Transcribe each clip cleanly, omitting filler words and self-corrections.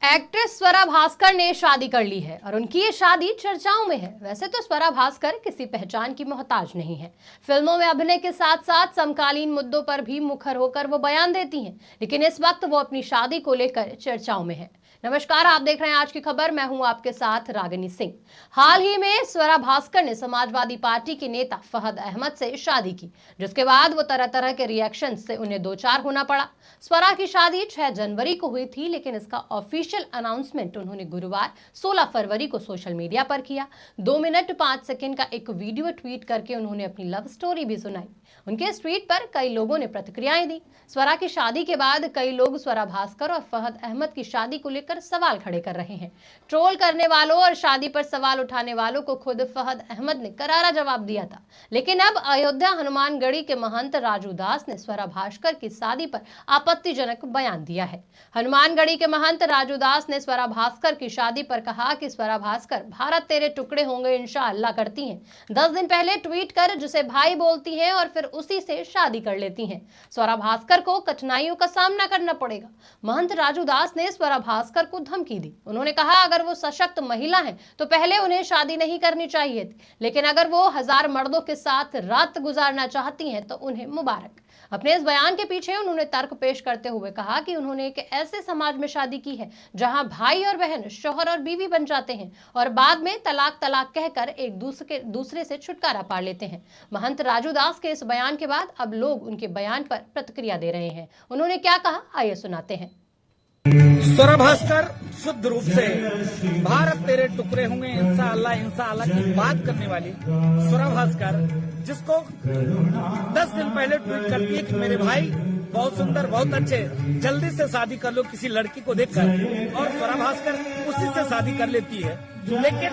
Actress Swara Bhaskar ने शादी कर ली है और उनकी ये शादी चर्चाओं में है। वैसे तो स्वरा भास्कर किसी पहचान की मोहताज नहीं है। फिल्मों में अभिनय के साथ साथ समकालीन मुद्दों पर भी मुखर होकर वो बयान देती हैं, लेकिन इस वक्त वो अपनी शादी को लेकर चर्चाओं में है। नमस्कार, आप देख रहे हैं आज की खबर। मैं हूं आपके साथ रागिनी सिंह। हाल ही में स्वरा भास्कर ने समाजवादी पार्टी के नेता फहद अहमद से शादी की, जिसके बाद वो तरह तरह के रिएक्शन से उन्हें दो चार होना पड़ा। स्वरा की शादी 6 जनवरी को हुई थी, लेकिन इसका ऑफिशियल अनाउंसमेंट उन्होंने गुरुवार 16 फरवरी को सोशल मीडिया पर किया। 2 मिनट 5 सेकंड का एक वीडियो ट्वीट करके उन्होंने अपनी लव स्टोरी भी सुनाई। उनके इस ट्वीट पर कई लोगों ने प्रतिक्रियाएं दी। स्वरा की शादी के बाद कई लोग स्वरा भास्कर और फहद अहमद की शादी को लेकर सवाल खड़े कर रहे हैं। ट्रोल करने वालों और शादी पर सवाल उठाने वालों को खुद फहद अहमद ने करारा जवाब दिया था, लेकिन अब अयोध्या हनुमानगढ़ी के महंत राजू दास ने स्वरा भास्कर की शादी पर आपत्तिजनक बयान दिया है। हनुमानगढ़ी के महंत राजू दास ने स्वरा भास्कर की शादी पर कहा कि स्वरा भास्कर भारत तेरे टुकड़े होंगे इंशाअल्लाह करती हैं। 10 दिन पहले ट्वीट कर जिसे भाई बोलती हैं और फिर उसी से शादी कर लेती हैं। स्वरा भास्कर को कठिनाइयों का सामना करना पड़ेगा। महंत राजू दास ने स्वरा भास्कर को धमकी दी। उन्होंने कहा, अगर वो सशक्त महिला हैं तो पहले उन्हें शादी नहीं करनी चाहिए थी, लेकिन अगर वो 1000 मर्दों के साथ रात गुजारना चाहती हैं तो उन्हें मुबारक। अपने इस बयान के पीछे उन्होंने तर्क पेश करते हुए कहा कि उन्होंने एक ऐसे समाज में शादी की है जहां भाई और बहन शौहर और बीवी बन जाते हैं और बाद में तलाक तलाक कहकर एक दूसरे से छुटकारा पा लेते हैं। महंत राजू दास के इस बयान के बाद अब लोग उनके बयान पर प्रतिक्रिया दे रहे हैं। उन्होंने क्या कहा, आइए सुनाते हैं। स्वरा भास्कर शुद्ध रूप से भारत तेरे टुकड़े होंगे इंशाअल्लाह इंशाअल्लाह की बात करने वाली स्वरा भास्कर, जिसको 10 दिन पहले ट्वीट करती है कि मेरे भाई बहुत सुंदर बहुत अच्छे, जल्दी से शादी कर लो किसी लड़की को देखकर, और स्वरा भास्कर उसी से शादी कर लेती है। लेकिन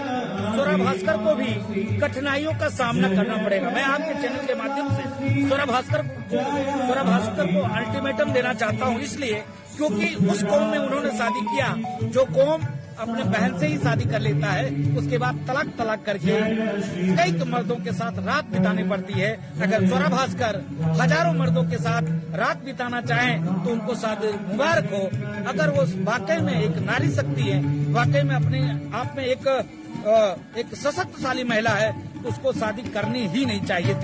स्वरा भास्कर को भी कठिनाइयों का सामना करना पड़ेगा। मैं आपके चैनल के माध्यम से स्वरा भास्कर को अल्टीमेटम देना चाहता हूं, इसलिए क्योंकि उस कौम में उन्होंने शादी किया जो कौम अपने बहन से ही शादी कर लेता है, उसके बाद तलाक तलाक करके कई मर्दों के साथ रात बितानी पड़ती है। अगर स्वरा भास्कर हजारों मर्दों के साथ रात बिताना चाहें तो उनको शादी मुबारक हो। अगर वो वाकई में एक नारी शक्ति है, वाकई में अपने आप में एक सशक्तशाली महिला है, तो उसको शादी करनी ही नहीं चाहिए थी।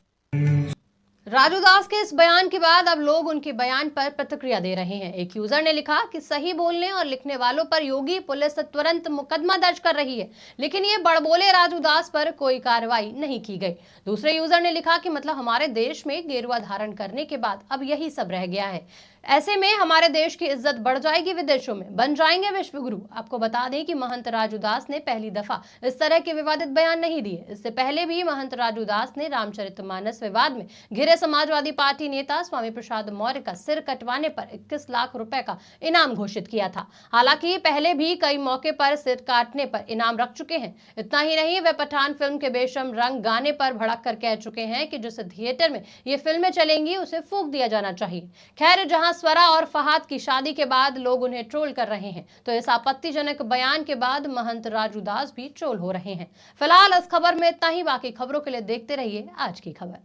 राजू दास के इस बयान के बाद अब लोग उनके बयान पर प्रतिक्रिया दे रहे हैं। एक यूजर ने लिखा कि सही बोलने और लिखने वालों पर योगी पुलिस तुरंत मुकदमा दर्ज कर रही है, लेकिन ये बड़बोले राजू दास पर कोई कार्रवाई नहीं की गई। दूसरे यूजर ने लिखा कि मतलब हमारे देश में गेरुआ धारण करने के बाद अब यही सब रह गया है। ऐसे में हमारे देश की इज्जत बढ़ जाएगी, विदेशों में बन जाएंगे विश्व गुरु। आपको बता दें कि महंत राजू दास ने पहली दफा इस तरह के विवादित बयान नहीं दिए। इससे पहले भी महंत राजू दास ने रामचरितमानस विवाद में घिरे समाजवादी पार्टी नेता स्वामी प्रसाद मौर्य का सिर कटवाने पर 21 लाख रुपए का इनाम घोषित किया था। हालांकि पहले भी कई मौके पर सिर काटने पर इनाम रख चुके हैं। इतना ही नहीं, वे पठान फिल्म के बेशम रंग गाने पर भड़क कर कह चुके हैं कि जिस थिएटर में ये फिल्में चलेंगी उसे फूंक दिया जाना चाहिए। खैर, जहां स्वरा और फहद की शादी के बाद लोग उन्हें ट्रोल कर रहे हैं, तो इस आपत्तिजनक बयान के बाद महंत राजू दास भी ट्रोल हो रहे हैं। फिलहाल इस खबर में इतना ही। बाकी खबरों के लिए देखते रहिए आज की खबर।